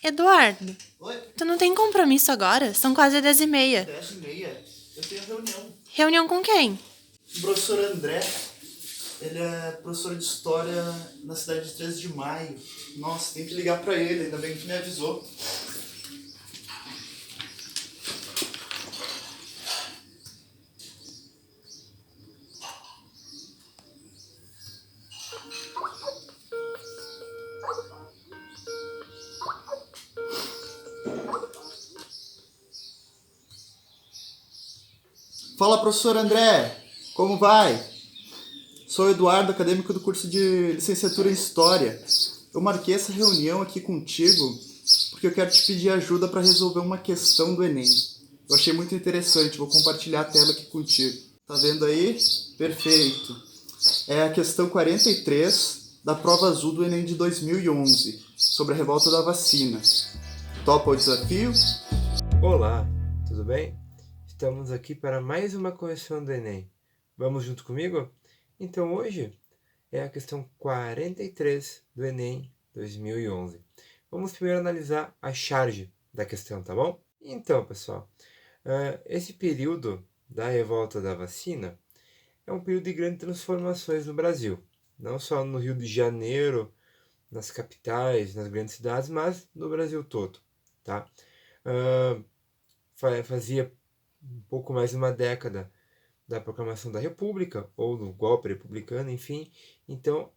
Eduardo, Oi? tu não tem compromisso agora? São quase 10h30. 10h30. Eu tenho reunião. Reunião com quem? O professor André, ele é professor de História na cidade de 13 de Maio. Nossa, tem que ligar pra ele, ainda bem que me avisou. Fala, professor André, como vai? Sou o Eduardo, acadêmico do curso de licenciatura em História. Eu marquei essa reunião aqui contigo porque eu quero te pedir ajuda para resolver uma questão do Enem. Eu achei muito interessante, vou compartilhar a tela aqui contigo. Tá vendo aí? Perfeito. É a questão 43 da prova azul do Enem de 2011, sobre a revolta da vacina. Topa o desafio? Olá, tudo bem? Estamos aqui para mais uma correção do Enem. Vamos junto comigo? Então hoje é a questão 43 do Enem 2011. Vamos primeiro analisar a charge da questão, tá bom? Então, pessoal, esse período da revolta da vacina é um período de grandes transformações no Brasil. Não só no Rio de Janeiro, nas capitais, nas grandes cidades, mas no Brasil todo, tá? Fazia um pouco mais de uma década da proclamação da República, ou do golpe republicano, enfim. Então,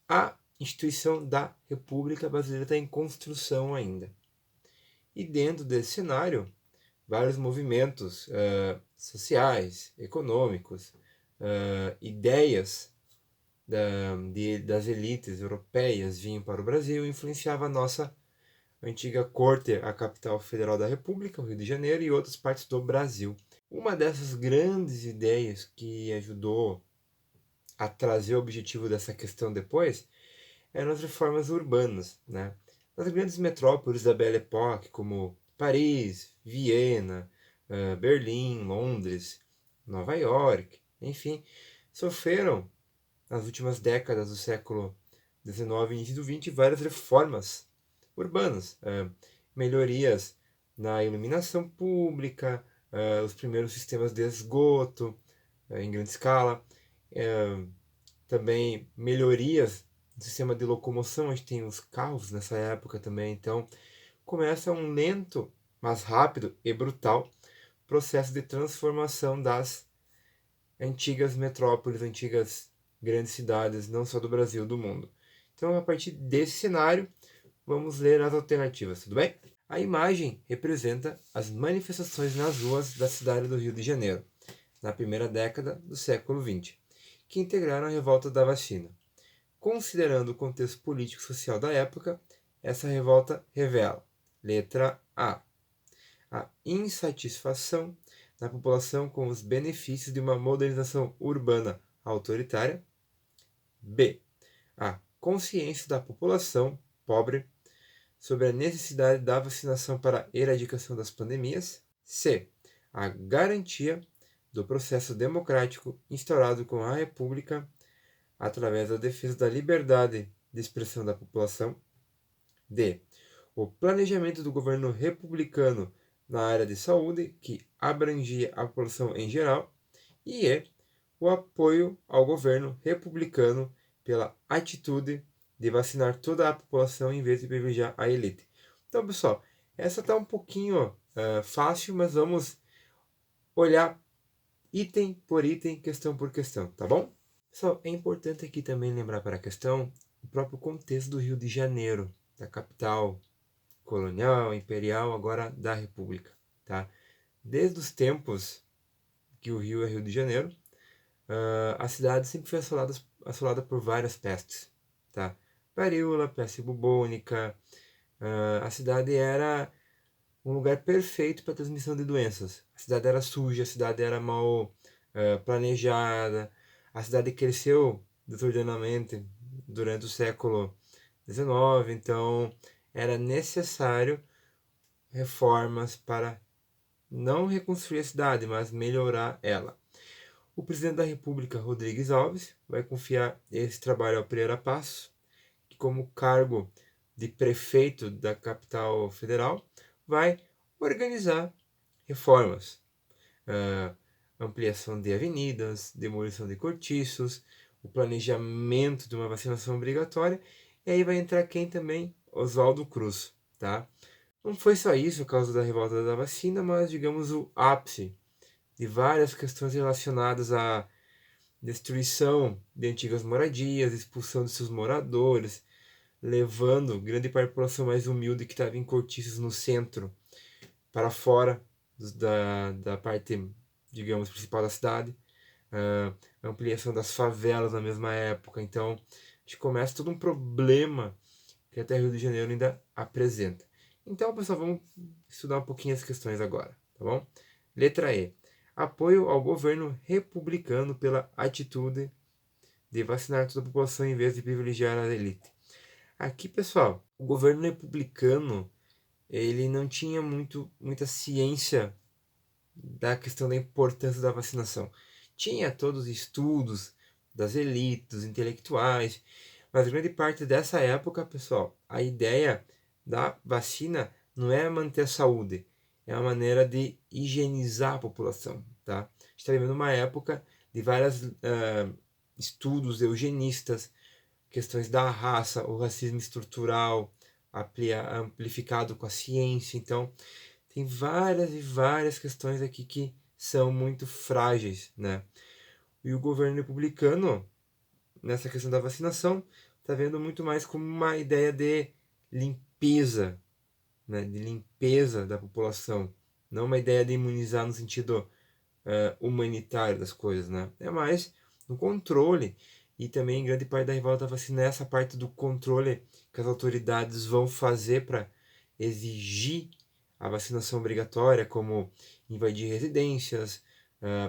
a instituição da República Brasileira está em construção ainda. E dentro desse cenário, vários movimentos sociais, econômicos, ideias das elites europeias vinham para o Brasil e influenciava a nossa antiga corte, a capital federal da República, o Rio de Janeiro, e outras partes do Brasil. Uma dessas grandes ideias que ajudou a trazer o objetivo dessa questão depois eram as reformas urbanas, né? Nas grandes metrópoles da Belle Époque, como Paris, Viena, Berlim, Londres, Nova York, enfim, sofreram nas últimas décadas do século XIX e início do XX várias reformas urbanas, melhorias na iluminação pública, os primeiros sistemas de esgoto em grande escala, também melhorias no sistema de locomoção. A gente tem os carros nessa época também, então começa um lento, mas rápido e brutal processo de transformação das antigas metrópoles, antigas grandes cidades, não só do Brasil, do mundo. Então, a partir desse cenário, vamos ler as alternativas, tudo bem? A imagem representa as manifestações nas ruas da cidade do Rio de Janeiro, na primeira década do século XX, que integraram a revolta da vacina. Considerando o contexto político e social da época, essa revolta revela: letra A insatisfação da população com os benefícios de uma modernização urbana autoritária. B. A consciência da população pobre sobre a necessidade da vacinação para a erradicação das pandemias. C. A garantia do processo democrático instaurado com a República através da defesa da liberdade de expressão da população. D. O planejamento do governo republicano na área de saúde, que abrangia a população em geral. E E. O apoio ao governo republicano pela atitude de vacinar toda a população em vez de privilegiar a elite. Então, pessoal, essa está um pouquinho fácil, mas vamos olhar item por item, questão por questão, tá bom? Pessoal, é importante aqui também lembrar para a questão o próprio contexto do Rio de Janeiro, da capital colonial, imperial, agora da República, tá? Desde os tempos que o Rio é Rio de Janeiro, a cidade sempre foi assolada por várias pestes, tá? Varíola, peste bubônica. A cidade era um lugar perfeito para transmissão de doenças. A cidade era suja, a cidade era mal planejada, a cidade cresceu desordenadamente durante o século XIX, então era necessário reformas para não reconstruir a cidade, mas melhorar ela. O presidente da República, Rodrigues Alves, vai confiar esse trabalho ao Pereira Passos, que como cargo de prefeito da capital federal, vai organizar reformas, ampliação de avenidas, demolição de cortiços, o planejamento de uma vacinação obrigatória, e aí vai entrar quem também? Oswaldo Cruz, tá? Não foi só isso a causa da revolta da vacina, mas digamos o ápice de várias questões relacionadas à destruição de antigas moradias, expulsão de seus moradores, levando grande parte da população mais humilde que estava em cortiços no centro para fora da parte, digamos, principal da cidade, ampliação das favelas na mesma época. Então, a gente começa todo um problema que até Rio de Janeiro ainda apresenta. Então, pessoal, vamos estudar um pouquinho as questões agora, tá bom? Letra E. Apoio ao governo republicano pela atitude de vacinar toda a população em vez de privilegiar a elite. Aqui, pessoal, o governo republicano ele não tinha muita ciência da questão da importância da vacinação. Tinha todos os estudos das elites, dos intelectuais, mas grande parte dessa época, pessoal, a ideia da vacina não é manter a saúde, é uma maneira de higienizar a população, tá? A gente está vivendo uma época de vários estudos eugenistas, questões da raça, o racismo estrutural amplificado com a ciência. Então, tem várias e várias questões aqui que são muito frágeis, né? E o governo republicano, nessa questão da vacinação, está vendo muito mais como uma ideia de limpeza, né? De limpeza da população, não uma ideia de imunizar no sentido humanitário das coisas, né? É mais no controle. E também grande parte da revolta da vacina é essa parte do controle que as autoridades vão fazer para exigir a vacinação obrigatória, como invadir residências,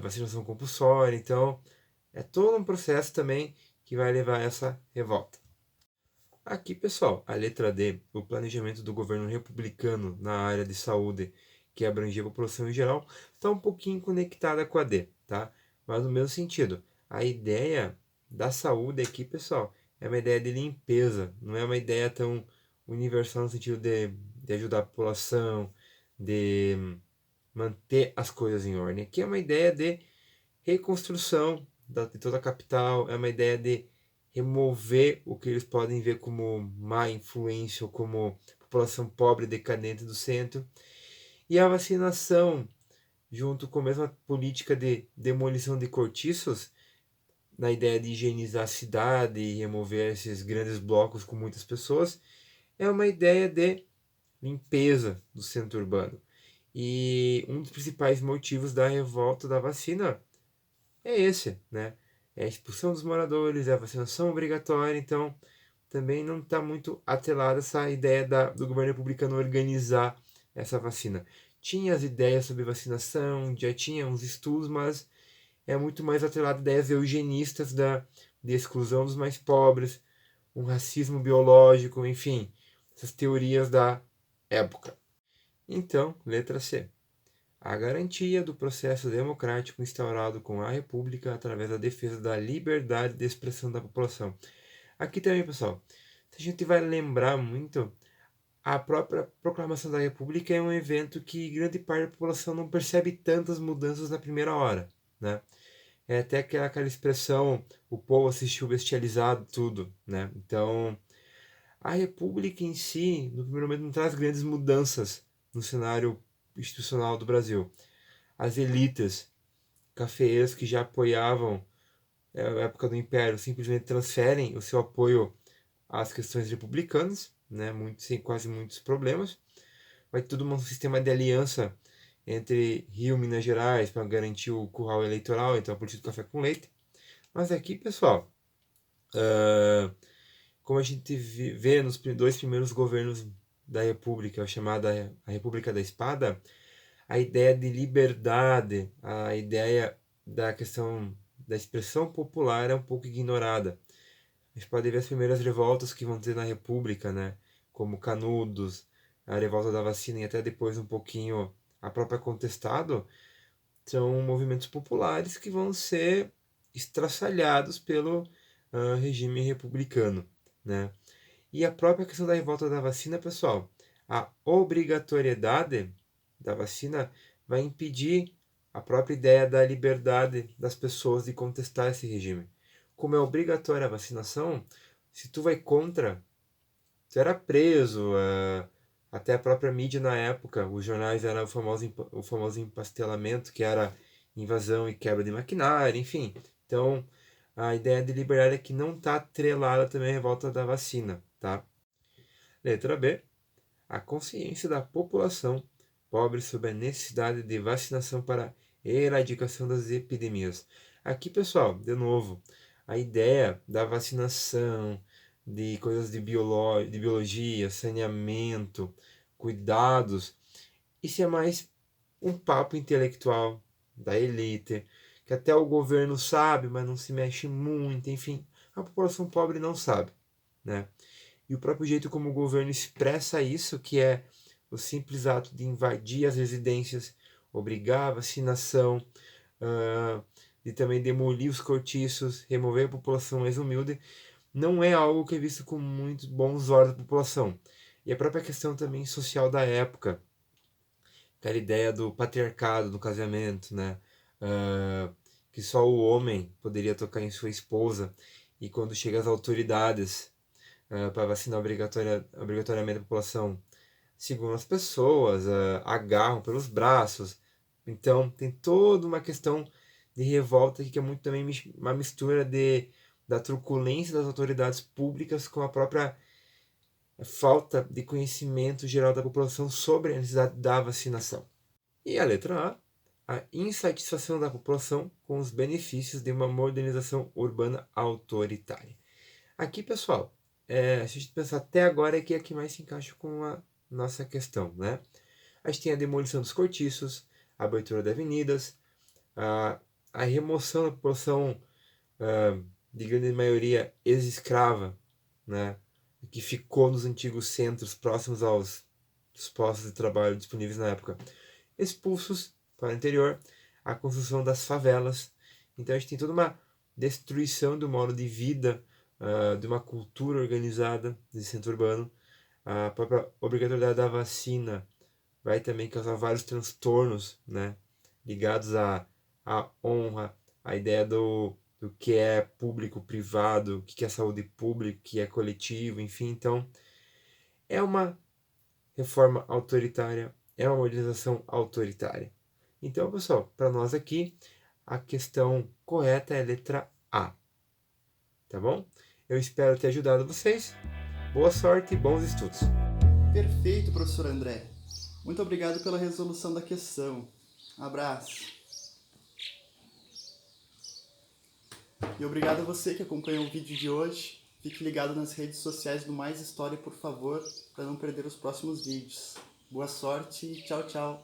vacinação compulsória. Então, é todo um processo também que vai levar a essa revolta. Aqui, pessoal, a letra D, o planejamento do governo republicano na área de saúde, que abrangia a população em geral, está um pouquinho conectada com a D, tá? Mas no mesmo sentido, a ideia da saúde aqui, pessoal, é uma ideia de limpeza, não é uma ideia tão universal no sentido de ajudar a população, de manter as coisas em ordem. Aqui é uma ideia de reconstrução de toda a capital, é uma ideia de remover o que eles podem ver como má influência ou como população pobre decadente do centro. E a vacinação, junto com a mesma política de demolição de cortiços, na ideia de higienizar a cidade e remover esses grandes blocos com muitas pessoas, é uma ideia de limpeza do centro urbano. E um dos principais motivos da revolta da vacina é esse, né? É a expulsão dos moradores, é a vacinação obrigatória, então também não está muito atrelada essa ideia do governo republicano organizar essa vacina. Tinha as ideias sobre vacinação, já tinha uns estudos, mas é muito mais atrelado a ideias eugenistas de exclusão dos mais pobres, um racismo biológico, enfim, essas teorias da época. Então, letra C. A garantia do processo democrático instaurado com a República através da defesa da liberdade de expressão da população. Aqui também, pessoal, se a gente vai lembrar muito, a própria proclamação da República é um evento que grande parte da população não percebe tantas mudanças na primeira hora, né? É até aquela expressão, o povo assistiu bestializado, tudo, né? Então, a República em si, no primeiro momento, não traz grandes mudanças no cenário institucional do Brasil. As elites cafeeiras que já apoiavam a época do Império simplesmente transferem o seu apoio às questões republicanas, né? Sem quase muitos problemas. Vai ter todo um sistema de aliança entre Rio e Minas Gerais para garantir o curral eleitoral, então a política do café com leite. Mas aqui, pessoal, como a gente vê nos dois primeiros governos da República, a chamada a República da Espada, a ideia de liberdade, a ideia da questão da expressão popular é um pouco ignorada. A gente pode ver as primeiras revoltas que vão ter na República, né? Como Canudos, a revolta da vacina e até depois um pouquinho a própria Contestado, são movimentos populares que vão ser estraçalhados pelo regime republicano, né? E a própria questão da revolta da vacina, pessoal, a obrigatoriedade da vacina vai impedir a própria ideia da liberdade das pessoas de contestar esse regime. Como é obrigatória a vacinação, se tu vai contra, tu era preso, até a própria mídia na época, os jornais eram o famoso empastelamento, que era invasão e quebra de maquinário, enfim. Então, a ideia de liberdade é que não está atrelada também à revolta da vacina, tá? Letra B. A consciência da população pobre sobre a necessidade de vacinação para erradicação das epidemias. Aqui, pessoal, de novo, a ideia da vacinação, de coisas de biologia, saneamento, cuidados, isso é mais um papo intelectual da elite, que até o governo sabe, mas não se mexe muito, enfim, a população pobre não sabe, né? E o próprio jeito como o governo expressa isso, que é o simples ato de invadir as residências, obrigar a vacinação, de também demolir os cortiços, remover a população mais humilde, não é algo que é visto com muitos bons olhos da população. E a própria questão também social da época, aquela ideia do patriarcado no casamento, né? Que só o homem poderia tocar em sua esposa, e quando chega as autoridades para vacinar obrigatoriamente a população, seguram as pessoas, agarram pelos braços. Então tem toda uma questão de revolta que é muito também uma mistura da truculência das autoridades públicas com a própria falta de conhecimento geral da população sobre a necessidade da vacinação. E a letra A insatisfação da população com os benefícios de uma modernização urbana autoritária. Aqui, pessoal, se a gente pensar até agora, é que mais se encaixa com a nossa questão, né? A gente tem a demolição dos cortiços, a abertura de avenidas, a remoção da população, de grande maioria ex-escrava, né? Que ficou nos antigos centros próximos aos postos de trabalho disponíveis na época, expulsos para o interior, a construção das favelas. Então a gente tem toda uma destruição do modo de vida, de uma cultura organizada de centro urbano. A própria obrigatoriedade da vacina vai também causar vários transtornos, né, ligados à honra, à ideia do que é público, privado, o que é saúde pública, o que é coletivo, enfim. Então, é uma reforma autoritária, é uma modernização autoritária. Então, pessoal, para nós aqui, a questão correta é a letra A. Tá bom? Eu espero ter ajudado vocês. Boa sorte e bons estudos. Perfeito, professor André. Muito obrigado pela resolução da questão. Abraço. E obrigado a você que acompanhou o vídeo de hoje. Fique ligado nas redes sociais do Mais História, por favor, para não perder os próximos vídeos. Boa sorte e tchau, tchau.